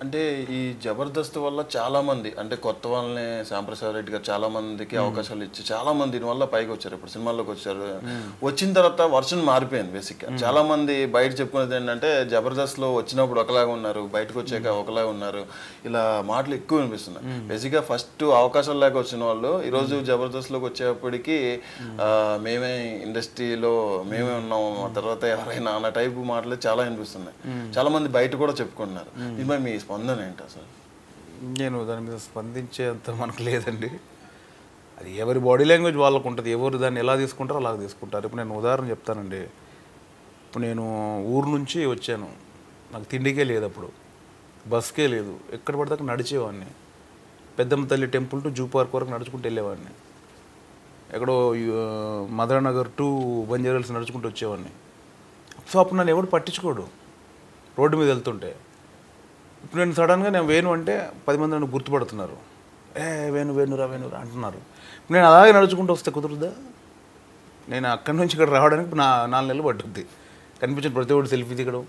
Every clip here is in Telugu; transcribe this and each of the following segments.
అంటే ఈ జబర్దస్త్ వల్ల చాలా మంది అంటే కొత్త వాళ్ళని శ్యాంప్రసాద్ రెడ్డి గారు చాలా మందికి అవకాశాలు ఇచ్చి చాలా మంది దీనివల్ల పైకి వచ్చారు. ఇప్పుడు సినిమాల్లోకి వచ్చారు. వచ్చిన తర్వాత వర్షన్ మారిపోయింది బేసిక్గా. చాలా మంది బయట చెప్పుకునేది ఏంటంటే జబర్దస్త్లో వచ్చినప్పుడు ఒకలాగా ఉన్నారు, బయటకు వచ్చాక ఒకలాగా ఉన్నారు, ఇలా మాటలు ఎక్కువ వినిపిస్తున్నాయి. బేసిక్గా ఫస్ట్ అవకాశాలు లేక వచ్చిన వాళ్ళు ఈరోజు జబర్దస్త్లోకి వచ్చేప్పటికి మేమే ఇండస్ట్రీలో మేమే ఉన్నాం, ఆ తర్వాత ఎవరైనా అన్న టైపు మాటలు చాలా వినిపిస్తున్నాయి. చాలా మంది బయట కూడా చెప్పుకుంటున్నారు. ఇది మీ స్పందన ఏంటి అసలు? నేను దాని మీద స్పందించేంత మనకు లేదండి. అది ఎవరి బాడీ లాంగ్వేజ్ వాళ్ళకు ఉంటుంది. ఎవరు దాన్ని ఎలా తీసుకుంటారో అలాగ తీసుకుంటారు. ఇప్పుడు నేను ఉదాహరణ చెప్తానండి. ఇప్పుడు నేను ఊరు నుంచి వచ్చాను, నాకు తిండికే లేదు, అప్పుడు బస్కే లేదు, ఎక్కడ పడితే నడిచేవాడిని. పెద్దమ్మ తల్లి టెంపుల్ టు జూ పార్క్ వరకు నడుచుకుంటూ వెళ్ళేవాడిని. ఎక్కడో మధురానగర్ టు బంజారాల్స్ నడుచుకుంటూ వచ్చేవాడిని. సో అప్పుడు నన్ను ఎవడు పట్టించుకోడు రోడ్డు మీద వెళ్తుంటే. ఇప్పుడు నేను సడన్గా నేను వేణు అంటే 10 మంది నన్ను గుర్తుపడుతున్నారు. వేణురా అంటున్నారు. నేను అలాగే నడుచుకుంటూ వస్తే కుదురుదా? నేను అక్కడి నుంచి ఇక్కడ రావడానికి 4 నెలలు పట్టుద్ది. కనిపించిన ప్రతి ఒక్కటి సెల్ఫీ దిగడం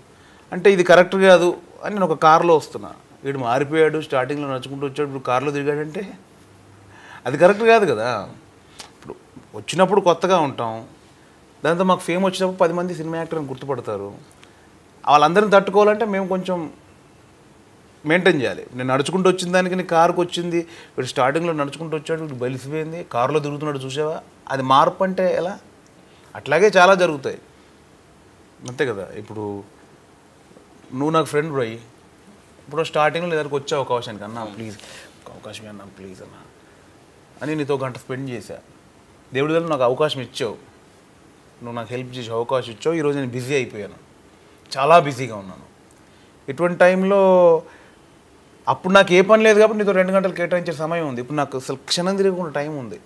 అంటే ఇది కరెక్ట్ కాదు అని నేను ఒక కారులో వస్తున్నా. వీడు మారిపోయాడు, స్టార్టింగ్లో నడుచుకుంటూ వచ్చాడు, ఇప్పుడు కారులో తిరిగాడంటే అది కరెక్ట్ కాదు కదా. ఇప్పుడు వచ్చినప్పుడు కొత్తగా ఉంటాం, దాంతో మాకు ఫేమ్ వచ్చినప్పుడు 10 మంది సినిమా యాక్టర్ అని గుర్తుపడతారు. వాళ్ళందరిని తట్టుకోవాలంటే మేము కొంచెం మెయింటైన్ చేయాలి. నేను నడుచుకుంటూ వచ్చిన దానికి నీ కారుకు వచ్చింది, వీడు స్టార్టింగ్లో నడుచుకుంటూ వచ్చాడు, వీడు బలిసిపోయింది, కారులో తిరుగుతున్నాడు చూసావా, అది మార్పు అంటే ఎలా? అట్లాగే చాలా జరుగుతాయి, అంతే కదా. ఇప్పుడు నువ్వు నాకు ఫ్రెండ్ బ్రో, ఇప్పుడు స్టార్టింగ్లో దగ్గరకు వచ్చే అవకాశానికి అన్నా ప్లీజ్ అవకాశం అన్నా ప్లీజ్ అన్నా అని నీతో గంట స్పెండ్ చేశా. దేవుడి దగ్గర నాకు అవకాశం ఇచ్చావు, నువ్వు నాకు హెల్ప్ చేసి అవకాశం ఇచ్చావు. ఈరోజు నేను బిజీ అయిపోయాను, చాలా బిజీగా ఉన్నాను. ఇటువంటి టైంలో అప్పుడు నాకు ఏ పని లేదు కాబట్టి నీతో 2 గంటలు కేటాయించే సమయం ఉంది. ఇప్పుడు నాకు అసలు క్షణం తిరగకుండా టైం ఉంది.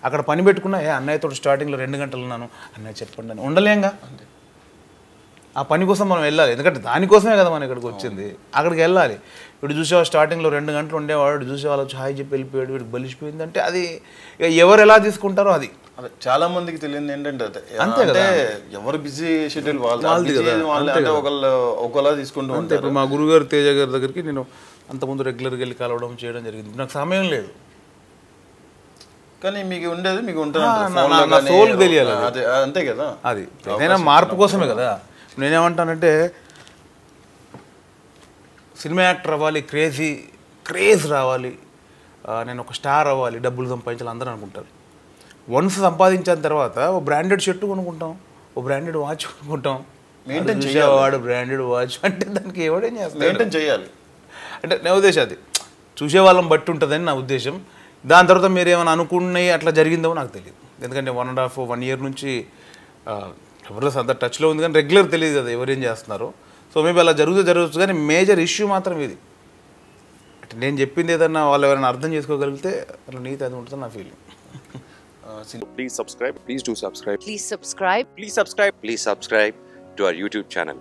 అక్కడ పని పెట్టుకున్నా అన్నయ్యతో స్టార్టింగ్లో 2 గంటలు ఉన్నాను, అన్నయ్య చెప్పండి అని ఉండలేంగా. ఆ పని కోసం మనం వెళ్ళాలి, ఎందుకంటే దానికోసమే కదా మనం ఇక్కడికి వచ్చింది. అక్కడికి వెళ్ళాలి. వీడు చూసేవా స్టార్టింగ్లో 2 గంటలు ఉండేవాడు, చూసేవాళ్ళు వచ్చి హాయ్ చెప్పి వెళ్ళిపోయాడు, వీడికి బలిసిపోయింది అంటే అది ఎవరు ఎలా తీసుకుంటారో అది. చాలా మందికి తెలియదు ఏంటంటే అంతే కదా, ఎవరు బిజీ షెడ్యూల్ వాళ్ళది, ఒకళ్ళు ఒకలా తీసుకుంటూ ఉంటారు. ఇప్పుడు మా గురుగారు తేజ గారి దగ్గరికి నేను అంతకుముందు రెగ్యులర్గా వెళ్ళి కలవడం చేయడం జరిగింది. నాకు సమయం లేదు, కానీ మీకు ఉండేది మీకు ఉంటుంది, సోల్ తెలియాలి, అంతే కదా. అది ఏదైనా మార్పు కోసమే కదా. నేనేమంటానంటే సినిమా యాక్టర్ అవ్వాలి, క్రేజ్ రావాలి, నేను ఒక స్టార్ అవ్వాలి, డబ్బులు సంపాదించాలి అందరూ అనుకుంటారు. వన్స్ సంపాదించిన తర్వాత ఓ బ్రాండెడ్ షర్ట్ కొనుక్కుంటాం, ఓ బ్రాండెడ్ వాచ్ కొనుక్కుంటాం. మెయింటైన్ చేసేవాడు బ్రాండెడ్ వాచ్ అంటే దానికి ఎవడేం చేస్తాడు, మెయింటైన్ చేయాలి అంటే నా ఉద్దేశం. అది చూసే వాళ్ళని బట్టి ఉంటుందని నా ఉద్దేశం. దాని తర్వాత మీరు ఏమైనా అనుకున్నాయి అట్లా జరిగిందో నాకు తెలియదు, ఎందుకంటే 1.5 year నుంచి ఎవరిలో అంత టచ్లో ఉంది కానీ రెగ్యులర్ తెలియదు కదా ఎవరేం చేస్తున్నారు. సో మేబీ అలా జరగచ్చు, కానీ మేజర్ ఇష్యూ మాత్రం ఇది. అంటే నేను చెప్పింది ఏదన్నా వాళ్ళు ఎవరైనా అర్థం చేసుకోగలిగితే అట్లా నీతి అది ఉంటుంది నా feeling. Please subscribe. Please do subscribe. Please subscribe. Please subscribe. Please subscribe to our YouTube channel.